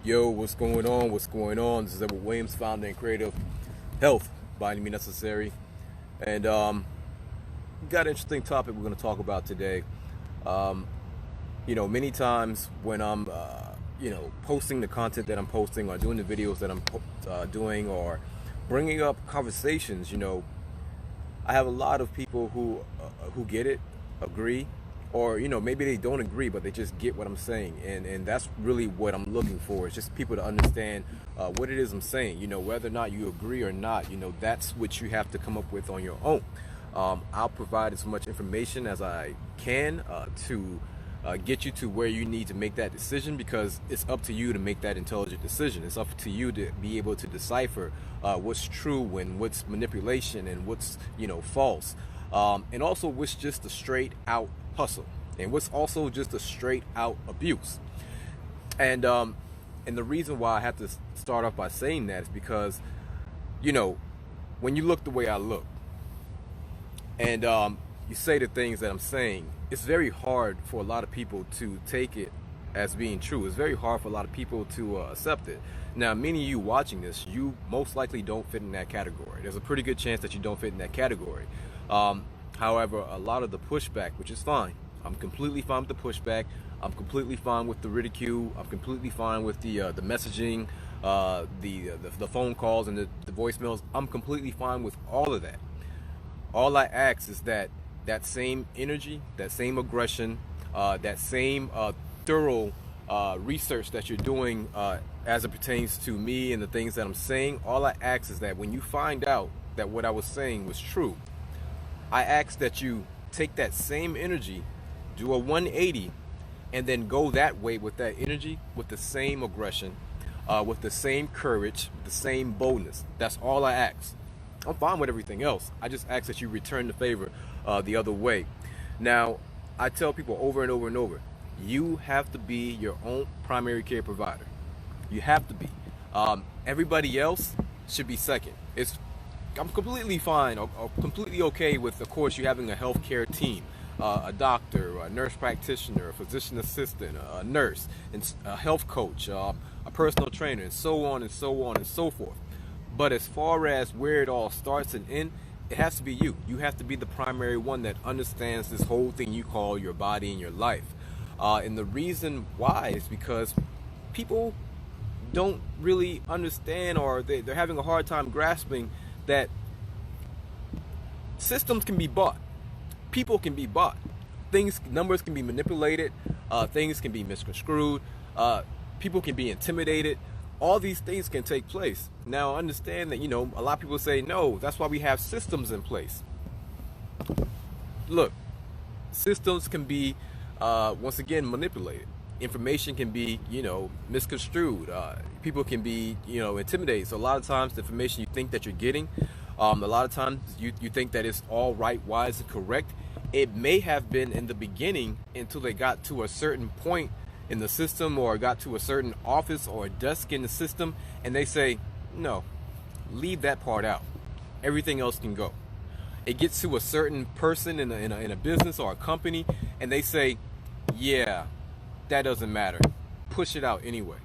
Yo, what's going on? What's going on? This is Edward Williams, founder and creator of Health by Any Means Necessary. And we got an interesting topic we're going to talk about today. Um, Many times when I'm, posting the content that I'm posting or doing the videos that I'm doing or bringing up conversations, I have a lot of people who get it, agree, or maybe they don't agree, but they just get what I'm saying, and that's really what I'm looking for. It's just people to understand what it is I'm saying. Whether or not you agree or not, that's what you have to come up with on your own. I'll provide as much information as I can to get you to where you need to make that decision, because it's up to you to make that intelligent decision. It's up to you to be able to decipher what's true and what's manipulation and what's false, and also what's just a straight out hustle and what's also just a straight out abuse. And the reason why I have to start off by saying that is because when you look the way I look and you say the things that I'm saying, it's very hard for a lot of people to take it as being true. It's very hard for a lot of people to accept it. Now, many of you watching this, you most likely don't fit in that category. There's a pretty good chance that you don't fit in that category. However, a lot of the pushback, which is fine, I'm completely fine with the pushback. I'm completely fine with the ridicule. I'm completely fine with the messaging, the phone calls and the voicemails. I'm completely fine with all of that. All I ask is that same energy, that same aggression, that same thorough research that you're doing as it pertains to me and the things that I'm saying. All I ask is that when you find out that what I was saying was true, I ask that you take that same energy, do a 180, and then go that way with that energy, with the same aggression, with the same courage, with the same boldness. That's all I ask. I'm fine with everything else. I just ask that you return the favor the other way. Now, I tell people over and over and over, you have to be your own primary care provider. You have to be. Everybody else should be second. I'm completely fine or completely okay with, of course, you having a healthcare team, a doctor, a nurse practitioner, a physician assistant, a nurse, and a health coach, a personal trainer, and so on and so on and so forth. But as far as where it all starts and ends, it has to be you. You have to be the primary one that understands this whole thing you call your body and your life. And the reason why is because people don't really understand, or they're having a hard time grasping that systems can be bought, people can be bought, numbers can be manipulated, things can be misconstrued, people can be intimidated. All these things can take place. Now, understand that a lot of people say no. That's why we have systems in place. Look, systems can be once again manipulated. Information can be misconstrued. People can be intimidated. So a lot of times the information you think that you're getting, a lot of times you think that it's all right, wise, and correct. It may have been in the beginning until they got to a certain point in the system or got to a certain office or desk in the system, and they say no, leave that part out, everything else can go. It gets to a certain person in a business or a company, and they say, yeah, that doesn't matter, push it out anyway.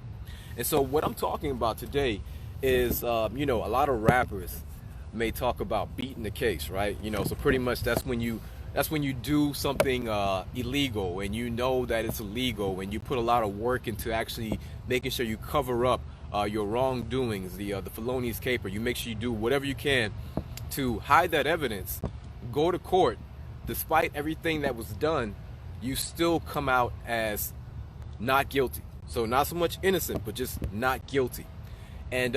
And so what I'm talking about today is a lot of rappers may talk about beating the case, right? So pretty much that's when you do something illegal, and that it's illegal, and you put a lot of work into actually making sure you cover up your wrongdoings, the felonious caper. You make sure you do whatever you can to hide that evidence, go to court. Despite everything that was done, you still come out as not guilty. So not so much innocent, but just not guilty. And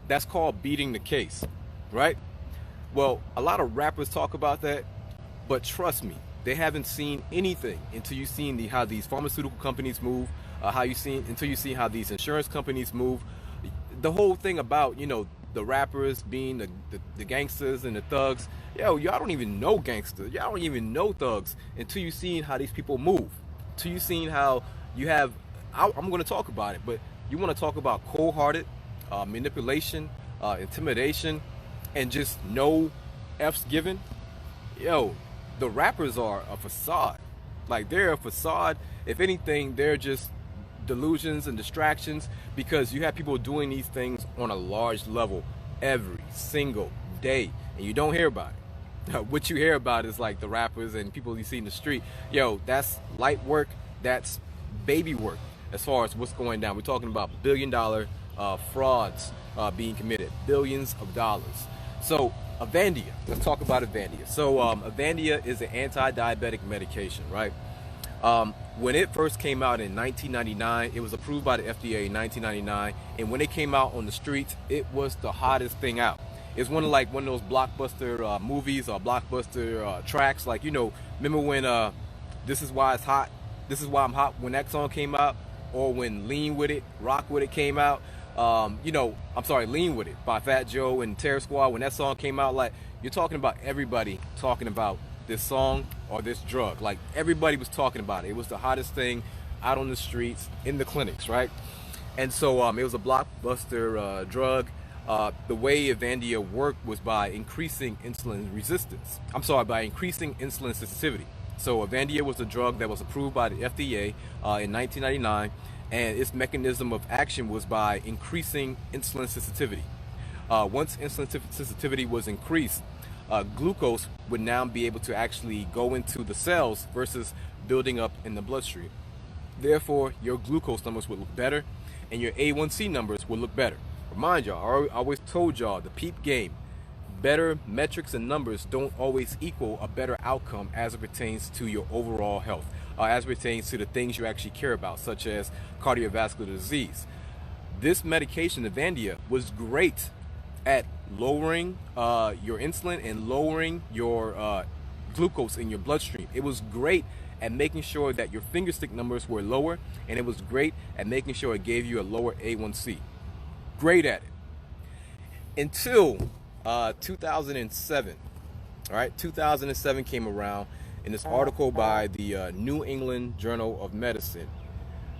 that's called beating the case, right? Well, a lot of rappers talk about that, but trust me, they haven't seen anything until you've seen how these pharmaceutical companies move, until you see how these insurance companies move. The whole thing about, the rappers being the gangsters and the thugs, y'all don't even know gangsters, y'all don't even know thugs until you've seen how these people move, until you've seen how you have, I'm going to talk about it, but you want to talk about cold-hearted manipulation, intimidation, and just no F's given. The rappers are a facade. Like, they're a facade. If anything, they're just delusions and distractions, because you have people doing these things on a large level every single day, and you don't hear about it. What you hear about is like the rappers and people you see in the street. Yo, that's light work, that's baby work as far as what's going down. We're talking about billion-dollar frauds being committed, billions of dollars. So Avandia, let's talk about Avandia. So Avandia is an anti-diabetic medication, right? When it first came out in 1999, it was approved by the FDA in 1999, and when it came out on the streets, it was the hottest thing out. It's one of those blockbuster movies or blockbuster tracks. Like, remember when This Is Why It's Hot, This Is Why I'm Hot, when that song came out, or when Lean With It, Rock With It came out. Lean With It by Fat Joe and Terror Squad, when that song came out, like, you're talking about everybody talking about this song or this drug. Like, everybody was talking about it. It was the hottest thing out on the streets, in the clinics, right? And so it was a blockbuster drug. The way Avandia worked was by increasing insulin resistance. By increasing insulin sensitivity. So Avandia was a drug that was approved by the FDA in 1999, and its mechanism of action was by increasing insulin sensitivity. Once insulin sensitivity was increased, glucose would now be able to actually go into the cells versus building up in the bloodstream. Therefore, your glucose numbers would look better, and your A1C numbers would look better. Remind y'all, I always told y'all, the PEEP game, better metrics and numbers don't always equal a better outcome as it pertains to your overall health, as it pertains to the things you actually care about, such as cardiovascular disease. This medication, Avandia, was great at lowering your insulin and lowering your glucose in your bloodstream. It was great at making sure that your finger stick numbers were lower, and it was great at making sure it gave you a lower A1C. Great at it. Until 2007. All right, 2007 came around, and this article by the New England Journal of Medicine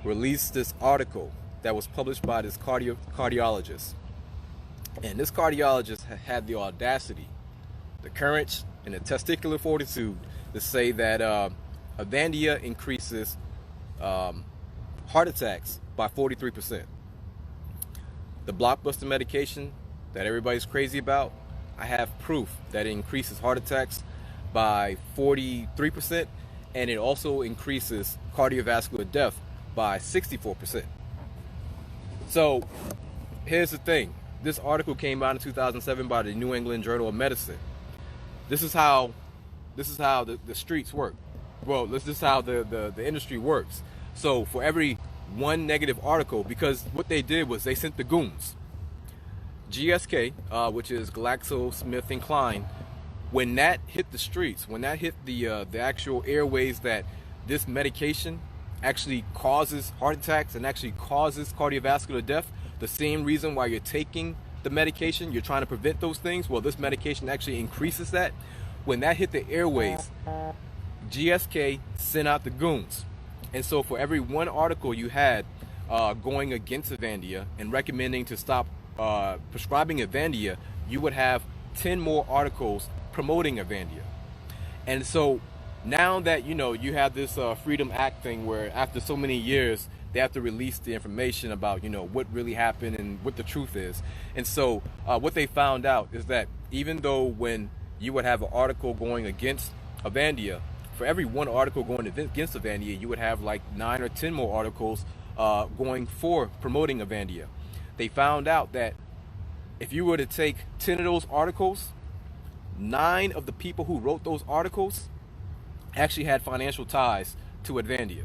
released this article that was published by this cardiologist. And this cardiologist had the audacity, the courage, and the testicular fortitude to say that Avandia increases heart attacks by 43%. The blockbuster medication that everybody's crazy about, I have proof that it increases heart attacks by 43%, and it also increases cardiovascular death by 64%. So here's the thing. This article came out in 2007 by the New England Journal of Medicine. This is how the streets work. Well, this is how the industry works. So for every one negative article, because what they did was they sent the Goons, GSK, which is GlaxoSmithKline, when that hit the streets, when that hit the actual airways, that this medication actually causes heart attacks and actually causes cardiovascular death, the same reason why you're taking the medication, you're trying to prevent those things. Well, this medication actually increases that. When that hit the airways, GSK sent out the Goons. And so for every one article you had going against Avandia and recommending to stop prescribing Avandia, you would have 10 more articles promoting Avandia. And so now that you have this Freedom Act thing, where after so many years they have to release the information about what really happened and what the truth is. And so what they found out is that even though when you would have an article going against Avandia, for every one article going against Avandia, you would have like 9 or 10 more articles going for promoting Avandia. They found out that if you were to take 10 of those articles, 9 of the people who wrote those articles actually had financial ties to Avandia.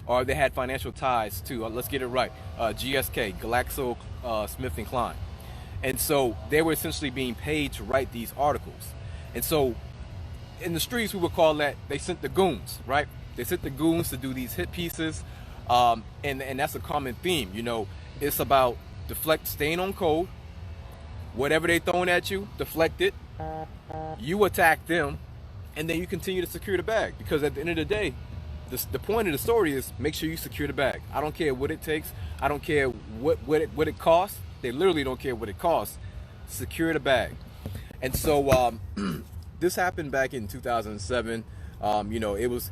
Or they had financial ties to, let's get it right, GSK, GlaxoSmithKline. And so they were essentially being paid to write these articles. And so in the streets, we would call that, they sent the Goons, right? They sent the Goons to do these hit pieces. And that's a common theme. It's about staying on code. Whatever they throwing at you, deflect it. You attack them, and then you continue to secure the bag. Because at the end of the day, the point of the story is make sure you secure the bag. I don't care what it takes. I don't care what it costs. They literally don't care what it costs. Secure the bag. And so this happened back in 2007. It was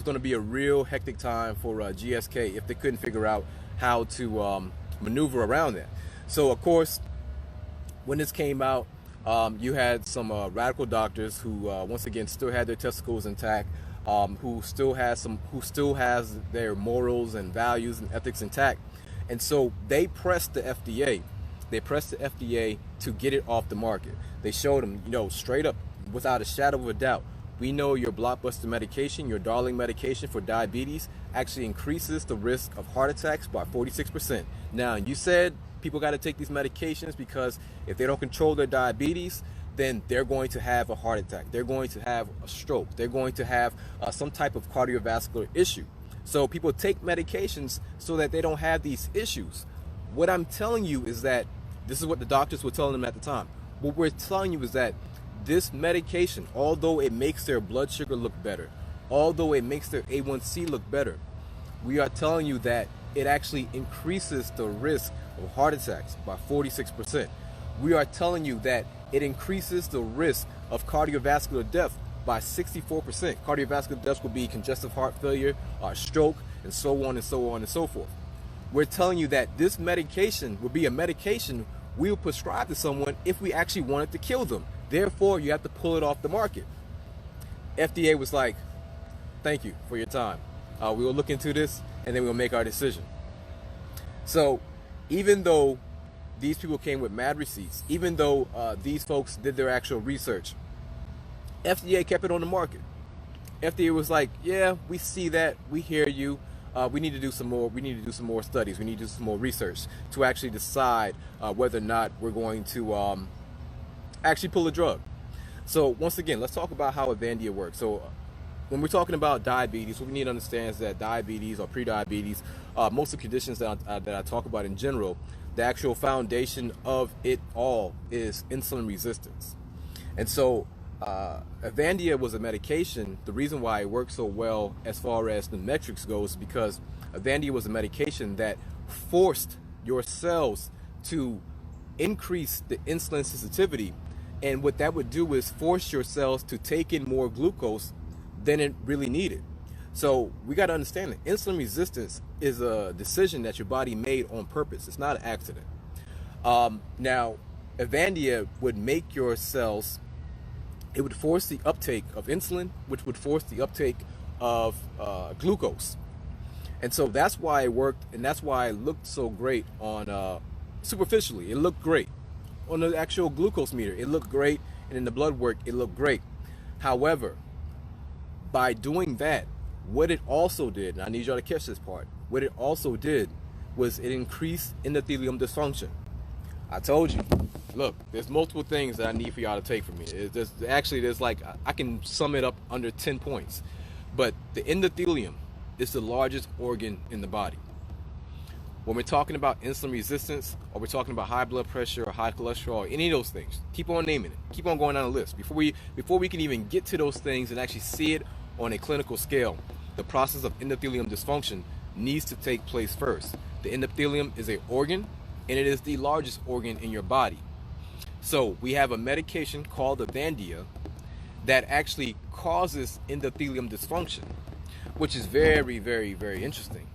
going to be a real hectic time for GSK if they couldn't figure out how to maneuver around that. So of course, when this came out, you had some radical doctors who once again still had their testicles intact, who still has their morals and values and ethics intact, and so they pressed the FDA. They pressed the FDA to get it off the market. They showed them, straight up, without a shadow of a doubt, we know your blockbuster medication, your darling medication for diabetes, actually increases the risk of heart attacks by 46%. Now, you said people got to take these medications because if they don't control their diabetes, then they're going to have a heart attack. They're going to have a stroke. They're going to have some type of cardiovascular issue. So people take medications so that they don't have these issues. What I'm telling you is that this is what the doctors were telling them at the time. What we're telling you is that this medication, although it makes their blood sugar look better, although it makes their A1C look better, we are telling you that it actually increases the risk of heart attacks by 46%. We are telling you that it increases the risk of cardiovascular death by 64%. Cardiovascular deaths will be congestive heart failure, stroke, and so on and so on and so forth. We're telling you that this medication would be a medication we would prescribe to someone if we actually wanted to kill them. Therefore, you have to pull it off the market. FDA was like, thank you for your time. We will look into this and then we'll make our decision. So even though these people came with mad receipts, even though these folks did their actual research, FDA kept it on the market. FDA was like, yeah, we see that, we hear you. We need to do some more. We need to do some more studies. We need to do some more research to actually decide whether or not we're going to actually pull a drug. So once again, let's talk about how Avandia works. So when we're talking about diabetes, what we need to understand is that diabetes or pre-diabetes, most of the conditions that I talk about in general, the actual foundation of it all is insulin resistance. And so Avandia was a medication. The reason why it worked so well as far as the metrics goes is because Avandia was a medication that forced your cells to increase the insulin sensitivity. And what that would do is force your cells to take in more glucose than it really needed. So we got to understand that insulin resistance is a decision that your body made on purpose. It's not an accident. Now, Avandia would make your cells, it would force the uptake of insulin, which would force the uptake of glucose. And so that's why it worked, and that's why it looked so great on, superficially, it looked great. On the actual glucose meter, it looked great, and in the blood work, it looked great. However, by doing that, what it also did, and I need y'all to catch this part, what it also did was it increased endothelium dysfunction. I told you, look, there's multiple things that I need for y'all to take from me. There's like, I can sum it up under 10 points. But the endothelium is the largest organ in the body. When we're talking about insulin resistance, or we're talking about high blood pressure or high cholesterol, or any of those things, keep on naming it. Keep on going down the list. Before we can even get to those things and actually see it on a clinical scale, the process of endothelium dysfunction needs to take place first. The endothelium is an organ, and it is the largest organ in your body. So we have a medication called Avandia that actually causes endothelium dysfunction, which is very, very, very interesting.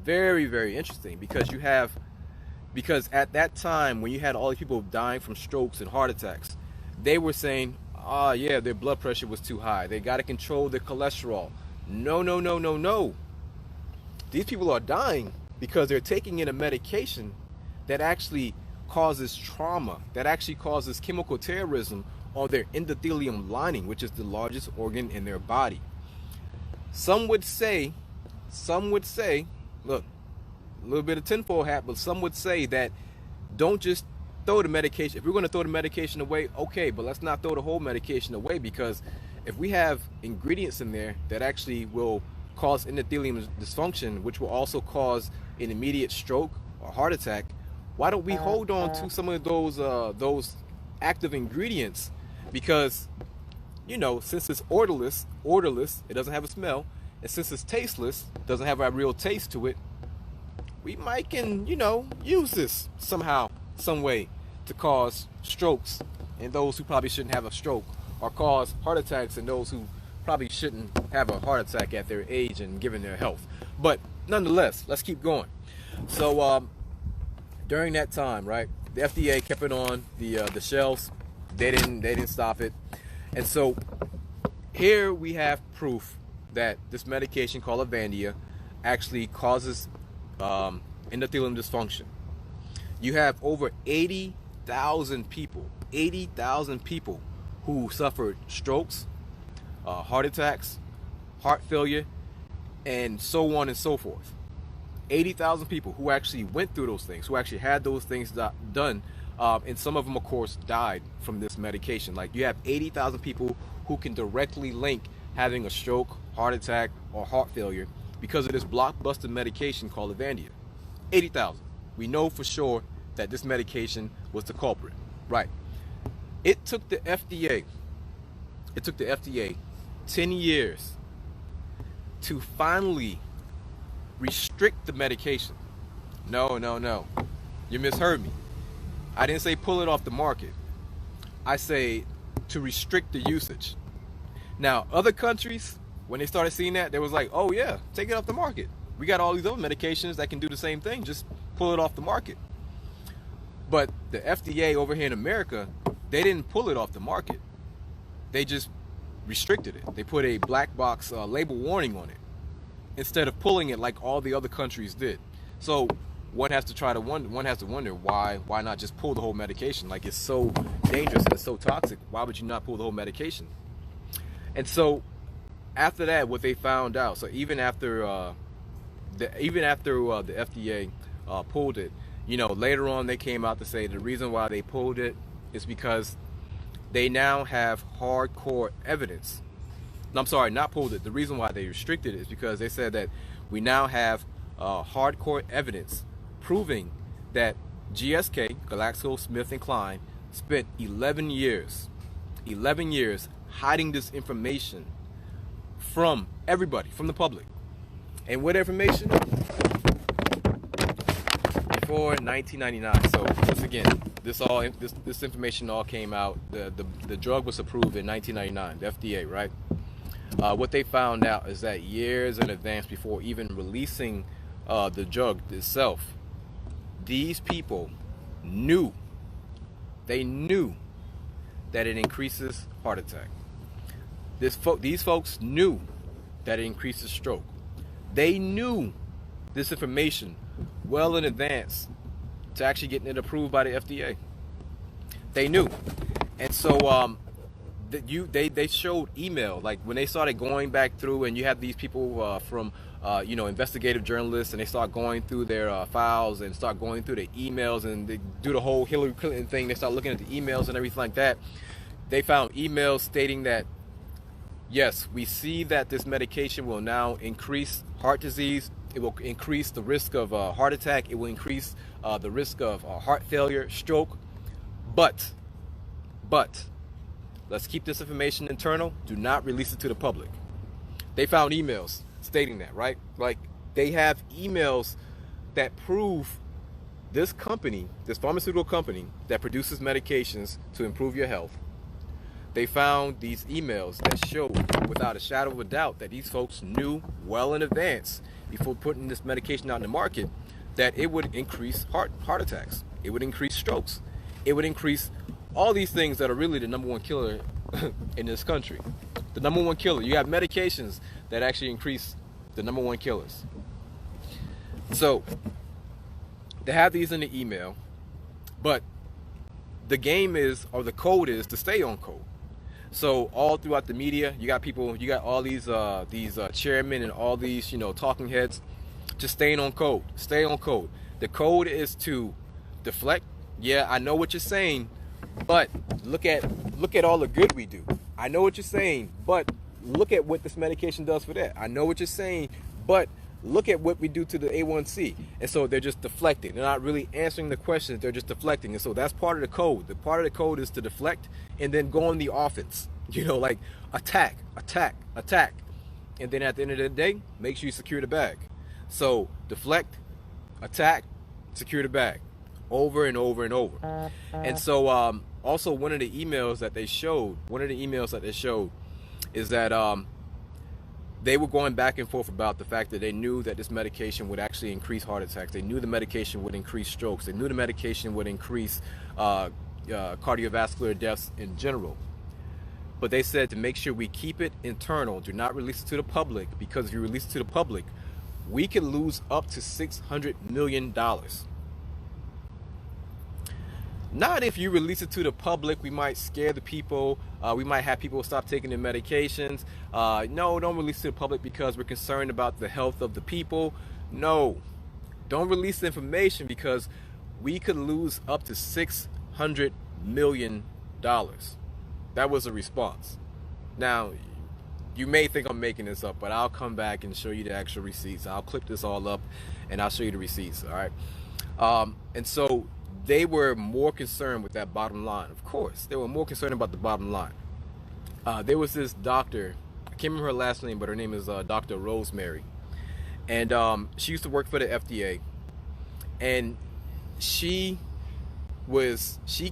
Very, very interesting, because at that time when you had all these people dying from strokes and heart attacks, they were saying, yeah, their blood pressure was too high. They got to control their cholesterol. No, no, no, no, no. These people are dying because they're taking in a medication that actually causes trauma, that actually causes chemical terrorism on their endothelium lining, which is the largest organ in their body. Some would say, look, a little bit of tinfoil hat, but some would say that don't just throw the medication. If we're going to throw the medication away, okay, but let's not throw the whole medication away, because if we have ingredients in there that actually will cause endothelium dysfunction, which will also cause an immediate stroke or heart attack, why don't we hold on to some of those active ingredients? Because, since it's odorless, it doesn't have a smell, and since it's tasteless, doesn't have a real taste to it, we might can, use this somehow, some way to cause strokes in those who probably shouldn't have a stroke, or cause heart attacks in those who probably shouldn't have a heart attack at their age and given their health. But nonetheless, let's keep going. So during that time, right, the FDA kept it on the shelves. They didn't stop it. And so here we have proof that this medication called Avandia actually causes endothelial dysfunction. You have over 80,000 people who suffered strokes, heart attacks, heart failure, and so on and so forth. 80,000 people who actually went through those things, who actually had those things done, and some of them, of course, died from this medication. Like, you have 80,000 people who can directly link having a stroke, heart attack, or heart failure because of this blockbuster medication called Avandia. 80,000. We know for sure that this medication was the culprit. Right. It took the FDA 10 years to finally restrict the medication. No. You misheard me. I didn't say pull it off the market. I say to restrict the usage. Now, other countries, when they started seeing that, they was like, oh yeah, take it off the market. We got all these other medications that can do the same thing. Just pull it off the market. But the FDA over here in America, they didn't pull it off the market. They just restricted it. They put a black box label warning on it instead of pulling it like all the other countries did. So one has to wonder why not just pull the whole medication? Like, it's so dangerous and it's so toxic. Why would you not pull the whole medication? And so after that, what they found out, so even after the FDA pulled it, later on they came out to say the reason why they pulled it is because they now have hardcore evidence. No, I'm sorry, not pulled it. The reason why they restricted it is because they said that we now have hardcore evidence proving that GSK, GlaxoSmithKline, spent 11 years hiding this information from everybody, from the public. And what information? Before 1999. So once again, this information all came out. The drug was approved in 1999, the FDA, right? What they found out is that years in advance, before even releasing the drug itself, these people knew that it increases heart attack. These folks knew that it increases stroke. They knew this information well in advance to actually getting it approved by the FDA. They knew. And so they showed email, like when they started going back through, and you have these people from investigative journalists, and they start going through their files and start going through the emails, and they do the whole Hillary Clinton thing. They start looking at the emails and everything like that. They found emails stating that, yes, we see that this medication will now increase heart disease. It will increase the risk of heart attack. It will increase the risk of heart failure, stroke. But let's keep this information internal. Do not release it to the public. They found emails stating that, right? Like, they have emails that prove this company, this pharmaceutical company that produces medications to improve your health, they found these emails that show without a shadow of a doubt that these folks knew well in advance before putting this medication out in the market that it would increase heart attacks. It would increase strokes. It would increase all these things that are really the number one killer in this country. The number one killer. You have medications that actually increase the number one killers. So they have these in the email, but the game is, or the code is, to stay on code. So all throughout the media, you got people, you got all these chairmen and all these talking heads just staying on code. Stay on code. The code is to deflect. Yeah, I know what you're saying, but look at all the good we do. I know what you're saying, but look at what this medication does for that. I know what you're saying, but look at what we do to the A1C. And so they're just deflecting. They're not really answering the questions. They're just deflecting. And so that's part of the code. The part of the code is to deflect and then go on the offense. Like attack. And then at the end of the day, make sure you secure the bag. So deflect, attack, secure the bag. Over and over and over. And so also one of the emails that they showed is that they were going back and forth about the fact that they knew that this medication would actually increase heart attacks. They knew the medication would increase strokes. They knew the medication would increase cardiovascular deaths in general. But they said to make sure we keep it internal, do not release it to the public, because if you release it to the public, we could lose up to $600 million. Not if you release it to the public, we might scare the people, we might have people stop taking their medications. No, don't release it to the public because we're concerned about the health of the people. No, don't release the information because we could lose up to $600 million. That was a response. Now, you may think I'm making this up, but I'll come back and show you the actual receipts. I'll clip this all up and I'll show you the receipts, all right? And so they were more concerned with that bottom line. Of course, they were more concerned about the bottom line. There was this doctor, I can't remember her last name, but her name is Dr. Rosemary. And she used to work for the FDA. And she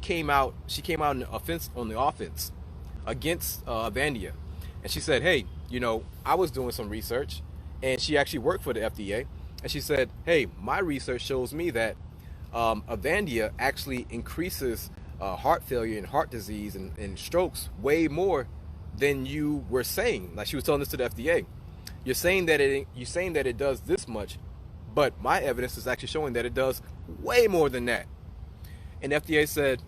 came out on the offense against Avandia. And she said, hey, you know, I was doing some research, and she actually worked for the FDA. And she said, hey, my research shows me that Avandia actually increases heart failure and heart disease and strokes way more than you were saying. Like, she was telling this to the FDA. You're saying that it does this much, but my evidence is actually showing that it does way more than that. And the FDA said,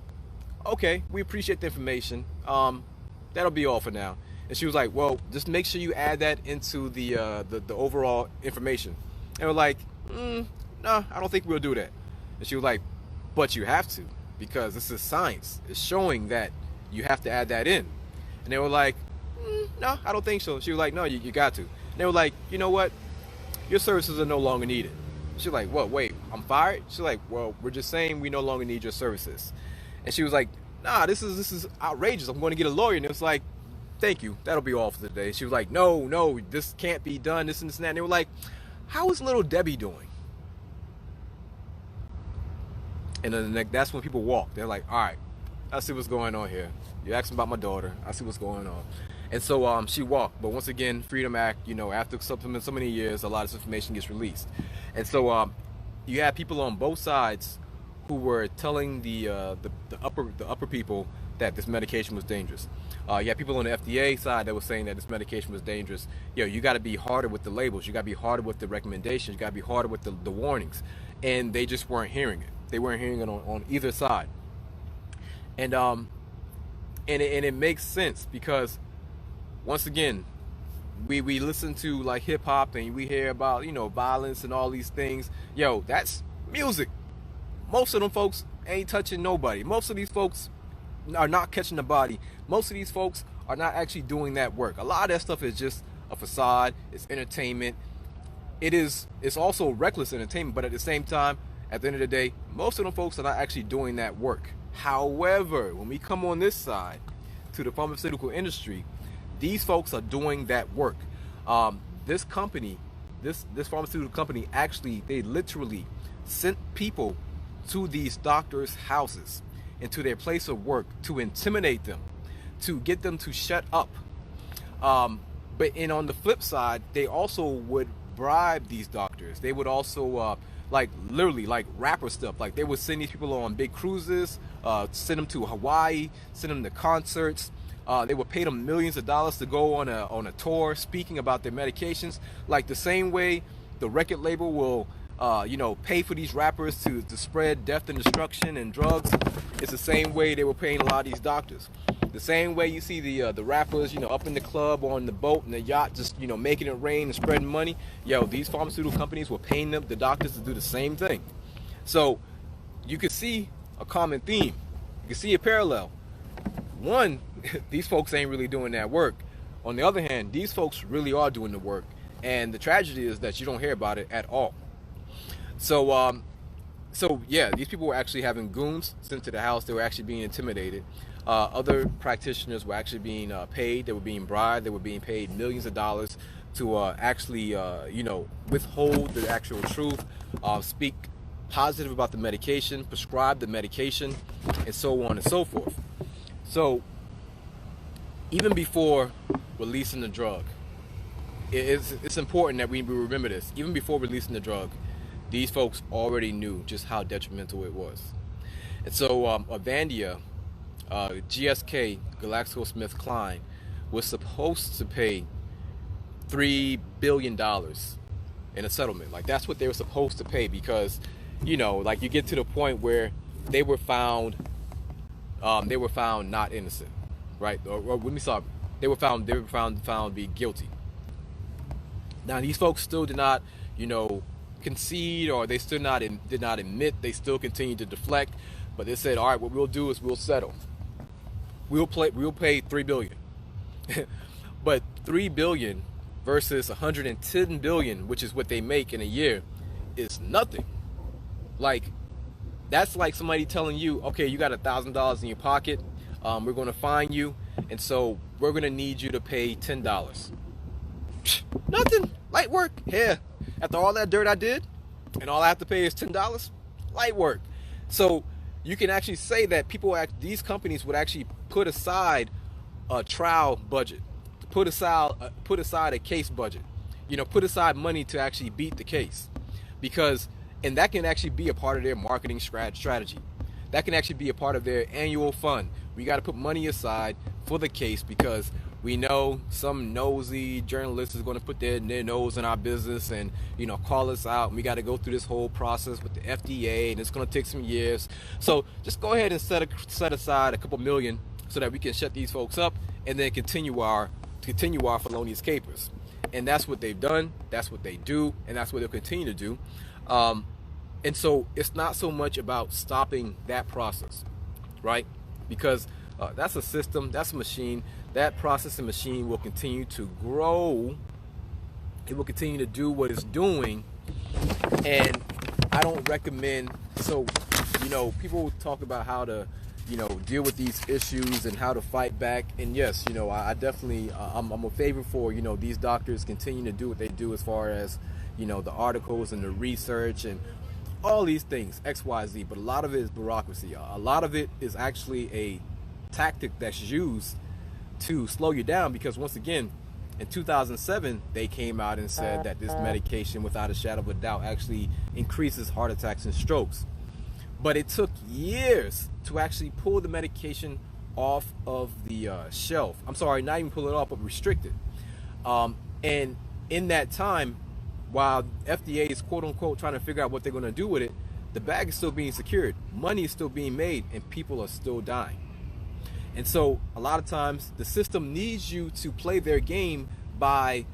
okay, we appreciate the information. That'll be all for now. And she was like, well, just make sure you add that into the overall information. And we're like, no, I don't think we'll do that. And she was like, but you have to, because this is science. It's showing that you have to add that in. And they were like, no, I don't think so. She was like, no, you got to. And they were like, you know what? Your services are no longer needed. She's like, what, wait, I'm fired? She's like, well, we're just saying we no longer need your services. And she was like, nah, this is outrageous. I'm going to get a lawyer. And it was like, thank you. That'll be all for today. She was like, no, this can't be done, this and this and that. And they were like, how is little Debbie doing? And then that's when people walk. They're like, all right, I see what's going on here. You're asking about my daughter. I see what's going on. And so she walked. But once again, Freedom Act, you know, after so many years, a lot of this information gets released. And so you have people on both sides who were telling the upper people that this medication was dangerous. You have people on the FDA side that were saying that this medication was dangerous. You got to be harder with the labels. You got to be harder with the recommendations. You got to be harder with the warnings. And they just weren't hearing it. They weren't hearing it on either side. And it makes sense because, once again, we listen to like hip hop and we hear about, you know, violence and all these things. That's music. Most of them folks ain't touching nobody. Most of these folks are not catching the body. Most of these folks are not actually doing that work. A lot of that stuff is just a facade. It's entertainment. It's also reckless entertainment, but at the same time, at the end of the day, most of them folks are not actually doing that work. However, when we come on this side to the pharmaceutical industry, these folks are doing that work. This company, this pharmaceutical company, actually, they literally sent people to these doctors' houses and to their place of work to intimidate them, to get them to shut up. But on the flip side, they also would bribe these doctors. They would also literally rapper stuff. Like, they would send these people on big cruises, send them to Hawaii, send them to concerts. They would pay them millions of dollars to go on a tour speaking about their medications. Like the same way the record label will pay for these rappers to spread death and destruction and drugs. It's the same way they were paying a lot of these doctors. The same way you see the rappers, up in the club or on the boat and the yacht, just, making it rain and spreading money. These pharmaceutical companies were paying the doctors to do the same thing. So you could see a common theme. You can see a parallel. One, these folks ain't really doing that work. On the other hand, these folks really are doing the work. And the tragedy is that you don't hear about it at all. So these people were actually having goons sent to the house. They were actually being intimidated. Other practitioners were actually being paid. They were being bribed. They were being paid millions of dollars to actually, withhold the actual truth, speak positive about the medication, prescribe the medication, and so on and so forth. So even before releasing the drug, it's important that we remember this. Even before releasing the drug, these folks already knew just how detrimental it was. And so Avandia, GSK, GlaxoSmithKline, was supposed to pay $3 billion in a settlement. Like, that's what they were supposed to pay, because, like, you get to the point where they were found not innocent, right? Or let me stop. They were found to be guilty. Now, these folks still did not, concede, or they still did not admit. They still continued to deflect, but they said, all right, what we'll do is we'll settle. We'll pay $3 billion. But $3 billion versus $110 billion, which is what they make in a year, is nothing. Like, that's like somebody telling you, okay, you got $1,000 in your pocket, we're going to fine you, and so we're going to need you to pay $10. Nothing. Light work. Yeah. After all that dirt I did, and all I have to pay is $10, light work. So you can actually say that these companies would actually put aside a trial budget, put aside a case budget, put aside money to actually beat the case, and that can actually be a part of their marketing strategy. That can actually be a part of their annual fund. We got to put money aside for the case, because we know some nosy journalist is going to put their nose in our business and call us out, and we got to go through this whole process with the FDA, and it's going to take some years. So just go ahead and set aside a couple million so that we can shut these folks up and then continue our felonious capers. And that's what they've done. That's what they do, and that's what they'll continue to do. And so it's not so much about stopping that process, right? Because that's a system, that's a machine. That processing machine will continue to grow. It will continue to do what it's doing. And I don't recommend, so, people talk about how to, deal with these issues and how to fight back. And yes, I definitely, I'm a favor for, these doctors continue to do what they do as far as, the articles and the research and all these things, X, Y, Z. But a lot of it is bureaucracy. A lot of it is actually a tactic that's used to slow you down, because once again, in 2007, they came out and said that this medication, without a shadow of a doubt, actually increases heart attacks and strokes. But it took years to actually pull the medication off of the shelf. I'm sorry, not even pull it off, but restrict it. And in that time, while FDA is quote unquote trying to figure out what they're going to do with it, the bag is still being secured, money is still being made, and people are still dying. And so a lot of times the system needs you to play their game by,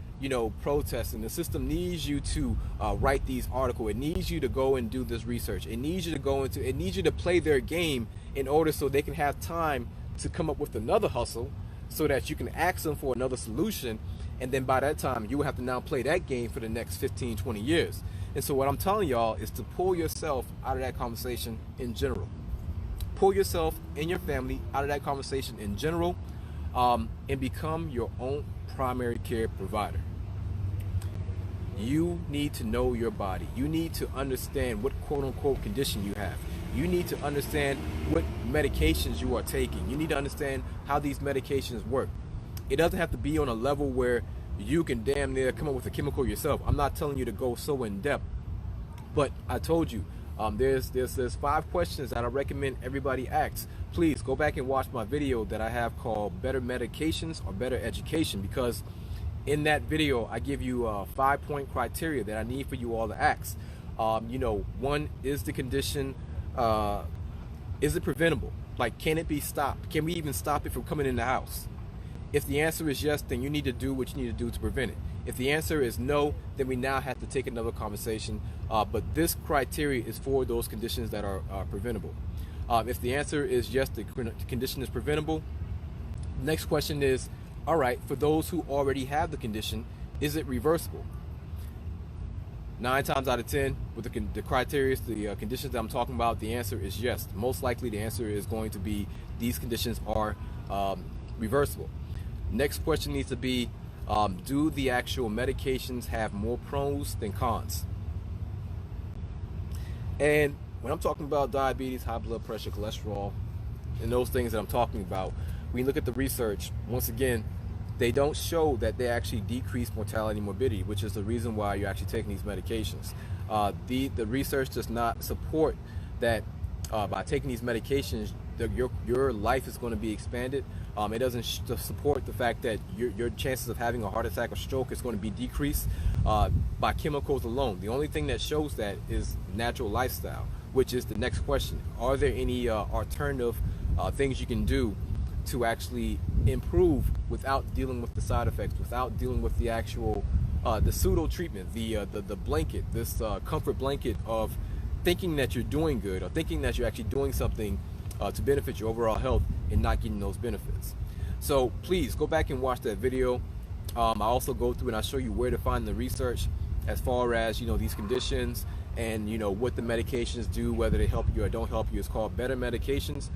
protesting. The system needs you to write these articles. It needs you to go and do this research. It needs you to play their game in order so they can have time to come up with another hustle, so that you can ask them for another solution. And then by that time, you will have to now play that game for the next 15, 20 years. And so what I'm telling y'all is to pull yourself out of that conversation in general. Pull yourself and your family out of that conversation in general, and become your own primary care provider. You need to know your body. You need to understand what quote unquote condition you have. You need to understand what medications you are taking. You need to understand how these medications work. It doesn't have to be on a level where you can damn near come up with a chemical yourself. I'm not telling you to go so in depth, but I told you, there's 5 questions that I recommend everybody asks. Please go back and watch my video that I have called Better Medications or Better Education, because in that video I give you 5-point criteria that I need for you all to ask. One, is the condition, is it preventable? Like, can it be stopped? Can we even stop it from coming in the house? If the answer is yes, then you need to do what you need to do to prevent it. If the answer is no, then we now have to take another conversation. But this criteria is for those conditions that are preventable. If the answer is yes, the condition is preventable, next question is, all right, for those who already have the condition, is it reversible? 9 times out of 10, with the criteria, the conditions that I'm talking about, the answer is yes. Most likely the answer is going to be these conditions are reversible. Next question needs to be, do the actual medications have more pros than cons? And when I'm talking about diabetes, high blood pressure, cholesterol, and those things that I'm talking about, we look at the research. Once again, they don't show that they actually decrease mortality and morbidity, which is the reason why you're actually taking these medications. The research does not support that by taking these medications, your life is going to be expanded. It doesn't support the fact that your chances of having a heart attack or stroke is going to be decreased by chemicals alone. The only thing that shows that is natural lifestyle, which is the next question. Are there any alternative things you can do to actually improve without dealing with the side effects, without dealing with the actual the pseudo treatment, the blanket, this comfort blanket of thinking that you're doing good or thinking that you're actually doing something to benefit your overall health and not getting those benefits. So please go back and watch that video. I also go through and I show you where to find the research as far as these conditions and what the medications do, whether they help you or don't help you. It's called better medications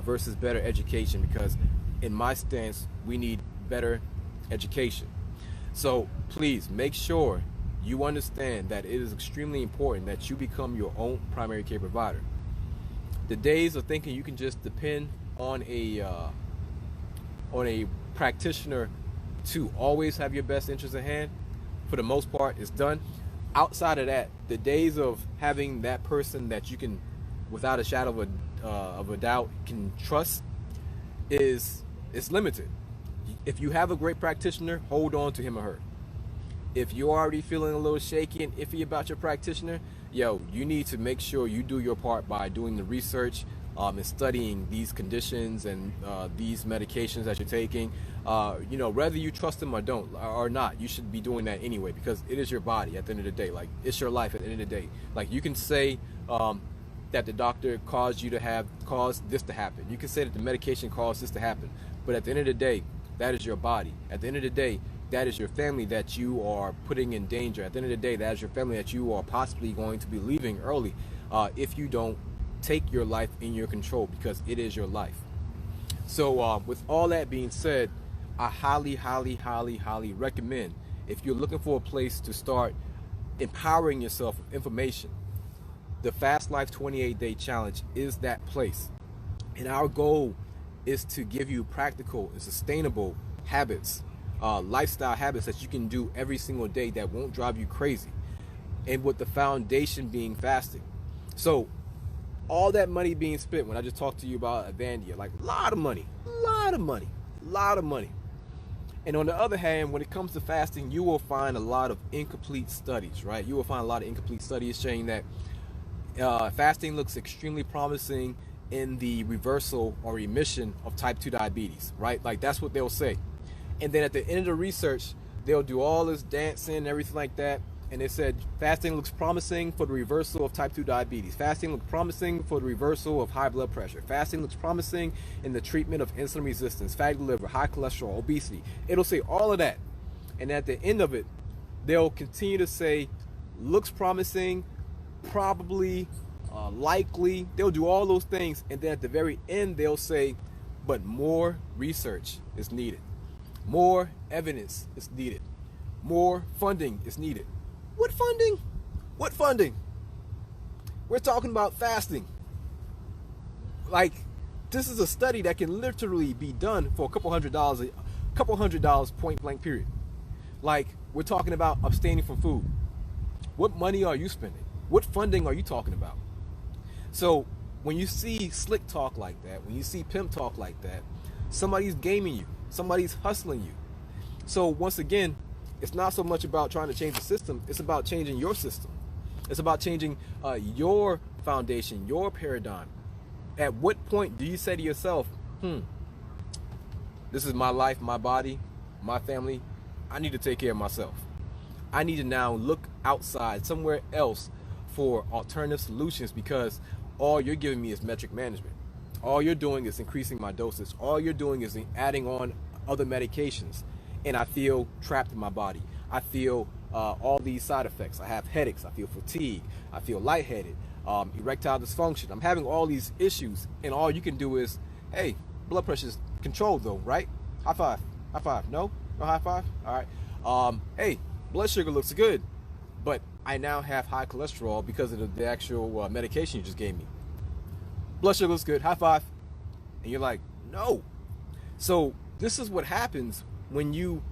versus better education, because in my stance we need better education. So please make sure you understand that it is extremely important that you become your own primary care provider. The days of thinking you can just depend on a practitioner to always have your best interest at hand, for the most part, is done. Outside of that, the days of having that person that you can, without a shadow of a doubt, can trust is limited. If you have a great practitioner, hold on to him or her. If you're already feeling a little shaky and iffy about your practitioner, you need to make sure you do your part by doing the research and studying these conditions and these medications that you're taking. Whether you trust them or not, you should be doing that anyway, because it is your body at the end of the day. Like, it's your life at the end of the day. Like, you can say that the doctor caused this to happen. You can say that the medication caused this to happen. But at the end of the day, that is your body. At the end of the day, that is your family that you are putting in danger. At the end of the day, that is your family that you are possibly going to be leaving early if you don't take your life in your control, because it is your life. So with all that being said, I highly, highly, highly, highly recommend, if you're looking for a place to start empowering yourself with information, the Fast Life 28-Day Challenge is that place. And our goal is to give you practical and sustainable habits, lifestyle habits that you can do every single day that won't drive you crazy, and with the foundation being fasting. So all that money being spent, when I just talked to you about Avandia, like, a lot of money. And on the other hand, when it comes to fasting, you will find a lot of incomplete studies, right? You will find a lot of incomplete studies saying that fasting looks extremely promising in the reversal or remission of type 2 diabetes, right? Like, that's what they'll say. And then at the end of the research, they'll do all this dancing and everything like that. And they said fasting looks promising for the reversal of type 2 diabetes. Fasting looks promising for the reversal of high blood pressure. Fasting looks promising in the treatment of insulin resistance, fatty liver, high cholesterol, obesity. It'll say all of that. And at the end of it, they'll continue to say, looks promising, probably, likely. They'll do all those things. And then at the very end, they'll say, but more research is needed. More evidence is needed. More funding is needed. What funding? What funding? We're talking about fasting. Like, this is a study that can literally be done for a couple hundred dollars point blank period. Like, we're talking about abstaining from food. What money are you spending? What funding are you talking about? So when you see slick talk like that, when you see pimp talk like that, somebody's gaming you. Somebody's hustling you. So once again, it's not so much about trying to change the system. It's about changing your system. It's about changing your foundation, your paradigm. At what point do you say to yourself, this is my life, my body, my family. I need to take care of myself. I need to now look outside, somewhere else, for alternative solutions, because all you're giving me is metric management. All you're doing is increasing my doses. All you're doing is adding on other medications. And I feel trapped in my body. I feel all these side effects. I have headaches. I feel fatigue. I feel lightheaded, erectile dysfunction. I'm having all these issues. And all you can do is, hey, blood pressure's controlled though, right? High five. High five. No? No high five? All right. Hey, blood sugar looks good. But I now have high cholesterol because of the actual medication you just gave me. Blood sugar looks good. High five. And you're like, no. So this is what happens when you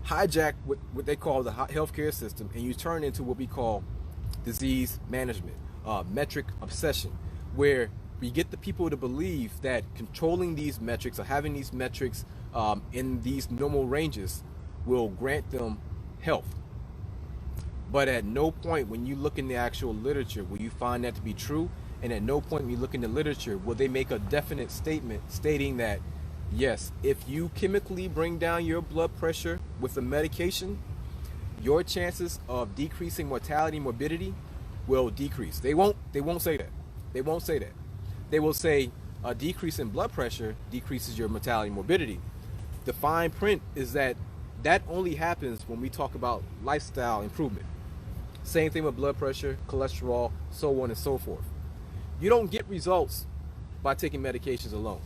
hijack what they call the healthcare system and you turn into what we call disease management, metric obsession, where we get the people to believe that controlling these metrics or having these metrics in these normal ranges will grant them health. But at no point when you look in the actual literature will you find that to be true, and at no point when you look in the literature will they make a definite statement stating that yes, if you chemically bring down your blood pressure with a medication, your chances of decreasing mortality and morbidity will decrease. They won't say that. They won't say that. They will say a decrease in blood pressure decreases your mortality and morbidity. The fine print is that only happens when we talk about lifestyle improvement. Same thing with blood pressure, cholesterol, so on and so forth. You don't get results by taking medications alone.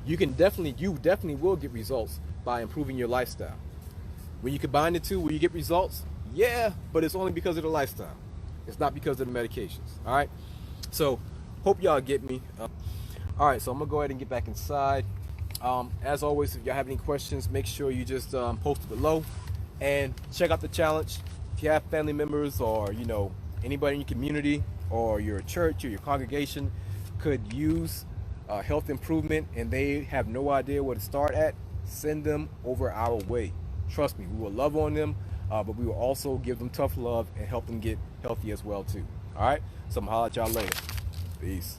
You definitely will get results by improving your lifestyle. When you combine the two, will you get results? Yeah, but it's only because of the lifestyle. It's not because of the medications. All right. So, hope y'all get me. All right. So I'm gonna go ahead and get back inside. As always, if y'all have any questions, make sure you just post it below and check out the challenge. If you have family members or anybody in your community or your church or your congregation could use health improvement and they have no idea where to start at, send them over our way. Trust me, we will love on them, but we will also give them tough love and help them get healthy as well too. All right, so I'm gonna holler at y'all later. Peace.